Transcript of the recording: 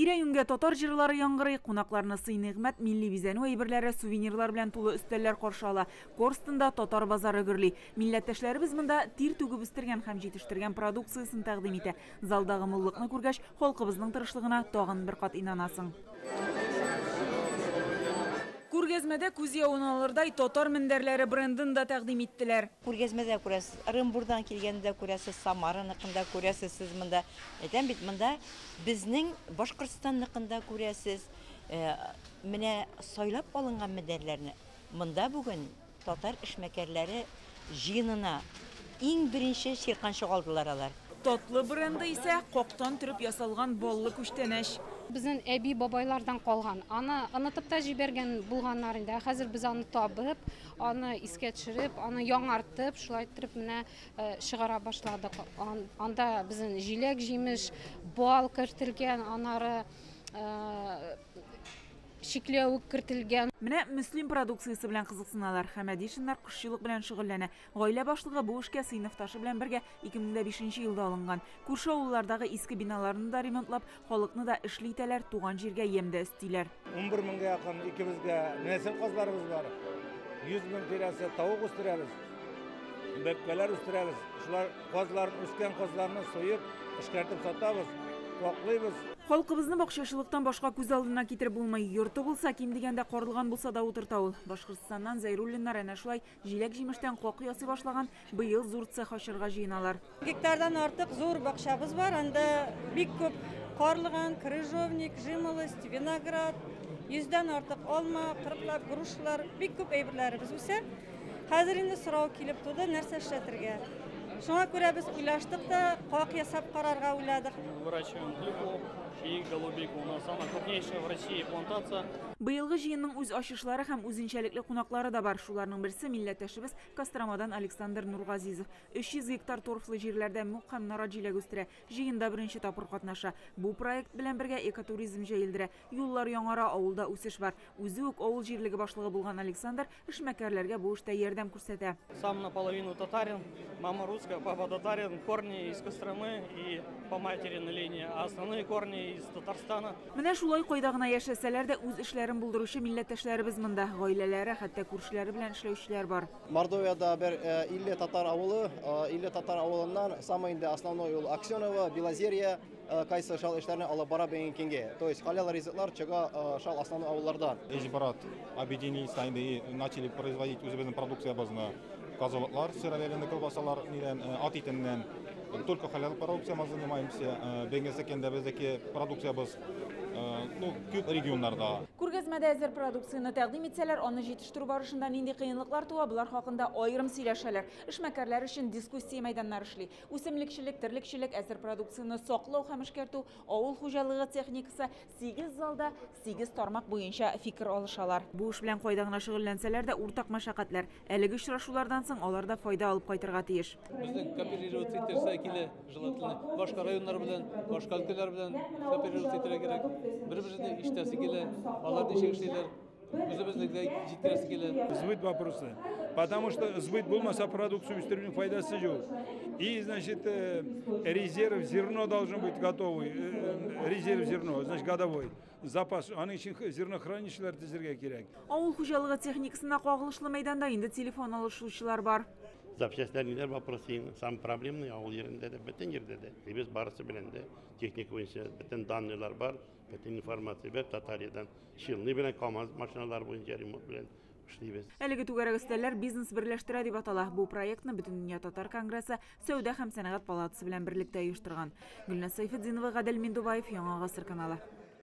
Тирә-юнгә татар җырлары яңгырый, кунакларны сый-нигъмәт, милли бизәнү әйберләре, сувенирлар белән тулы өстәлләр каршы ала. Корстында татар базары гөрли. Милләттәшләребез монда тир түгеп үстергән һәм җитештергән продукциясын тәкъдим итә. Залдагы муллыкны күргәч, халкыбызның тырышлыгына тагын бер кат инанасың. Күргәзмәдә күз явын алырдай татар мендәрләре брендын да тәкъдим иттеләр. Күргәзмәдә күрәсез, Орынбурдан килгәндә күрәсез, Самараныкында күрәсез, сез монда. Әйтәм бит, монда безнең Башкортстанныкында күрәсез. Менә сайлап алынган мендәрләрне монда бүген татар эшмәкәрләре җыенына иң беренче чирканчы алдылар алар. Татлы бренды исә коктан төреп ясалган боллы күчтәнәч. Безнең әби бабайлардан калган. Аны онытып та җибәргән булганнар инде. Хәзер без аны табып, аны искә төшереп, аны яңартып, шулай итеп менә чыгара башладык. Анда безнең җиләк, җимеш, бал кертелгән, анары шикләвек кертелгән. Менә мөслим продукциясы белән кызыксыналар. Хәмәдишиннар кошчылык белән шөгыльләнә. Гаилә башлыгы бу эшкә сыйныфташы белән бергә 2005 елда алынган. Күрше авыллардагы иске биналарны да ремонтлап, халыкны да эшли итәләр, туган җиргә ямдә өстиләр. 11 меңгә якын икебезгә нәсел казларыбыз бар. 100 мең тирәсе тавык үстерәбез. Бәккәләр үстерәбез. Шулар казларын үскән казларны соеп, эшкәртеп сатабыз. Ваклыйбыз. Халкыбызны бакчачылыктан башка күз алдына китереп булмый. Йорты булса, ким дигәндә карлыган булса да утырта ул. Башкортстаннан Зәйруллиннар әнә шулай җиләк-җимештән кок ясый башлаган, быел зур цех ачырга җыеналар. Гектардан артык зур бакчабыз бар, анда бик күп карлыган, крыжовник, жимолость, виноград, 100дән артык алма, 40лап грушлар, бик күп әйберләребез үсә. Хәзер инде сорау килеп туды, нәрсә эшләтергә. Шуңа күрә без уйлаштык та, как ясап карарга уйладык. Выращиваем клюкву и голубику. У нас самая крупнейшая в России плантация. Быелгы җыенның үз ачышлары һәм үзенчәлекле кунаклары да бар. Шуларның берсе милләттәшебез Костромадан Александр Нургазизов. 300 гектар торфлы җирләрдә мук һәм нара җиләк үстерә. Җыенда беренче тапкыр катнаша. Бу проект белән бергә экотуризм җәелдерә. Юллар яңара, авылда үсеш бар. Үзе үк авыл җирлеге башлыгы булган Александр эшмәкәрләргә бу эштә ярдәм күрсәтә. Сам наполовину татарин, мама русская, папа татарин, корни из Костромы и по материной линии, а основные корни из Татарстана. Менә шулай кайда гына яшәсәләр дә үз эшләрен булдыручы милләттәшләребез монда. Гаиләләре, хәтта күршеләре белән эшләүчеләр бар. Мордовияда бер 50 татар авылы, 50 татар авылыннан самый инде основной ул Аксенова, Белозерье, кайсы шал эшләрне алып бара белгән кенгә. То есть халал ризыклар чыга шал основной авыллардан. Эҗбарат объединились и начали производить үзебезнең продукциябызны. Козлоклар, сыровяленые колбасалар, ат итеннән. Только халал продукциямыз занимаемся. Бенгесекендә бездәге продукциябыз күп регионнарда. Күргәзмәдә әзер продукцияны тәкъдим итсәләр, аны җитештерү барышында нинди кыенлыклар туа, булар хакында аерым сөйләшәләр. Эшмәкәрләр өчен дискуссия мәйданнары эшли. Үсемлекчелек, терлекчелек, әзер продукцияны саклау һәм эшкәртү, авыл хуҗалыгы техникасы 8 залда 8 тармак буенча фикер алышалар. Бу эш белән кайда гына шөгыльләнсәләр дә уртак мәшәкатьләр. Әлеге очрашулардан соң аларда файда алып кайтырга тиеш. Безнең кооперировать итәргә килә, желательно. Башка районнар белән, башка өлкәләр белән кооперировать итәргә кирәк. Бер-берсенә иштәсе килә, алар ничек эшлиләр, үзебезнең җиткерәсе килә. Сбыт вопросы. Потому что сбыт булмаса продукцию үстерүнең файдасы юк. И, значит, резерв зерно должен быть готовый. Резерв зерно, значит, годовой. Запас. Аның өчен зернохранилищеләр төзергә кирәк. Авыл хуҗалыгы техникасына кагылышлы мәйданда инде телефон алышучылар бар. Запчастьләр вопросы самый проблемный авыл yerinde de, bütün yerde de. Biz barысы белән дә техник буенча bütün данныйлар бар, bütün информация бар Татариядан. Шилный белән КАМАЗ машиналар буенча ремонт белән эшлибез. Әлеге түгәрәк өстәлләр бизнес берләштерә дип атала. Бу проектны Бөтендөнья татар конгрессы Сәүдә һәм сәнәгать палатасы белән берлектә оештырган. Гөлназ Сайфетдинова, Гадел Миндубаев, Яңа гасыр каналы.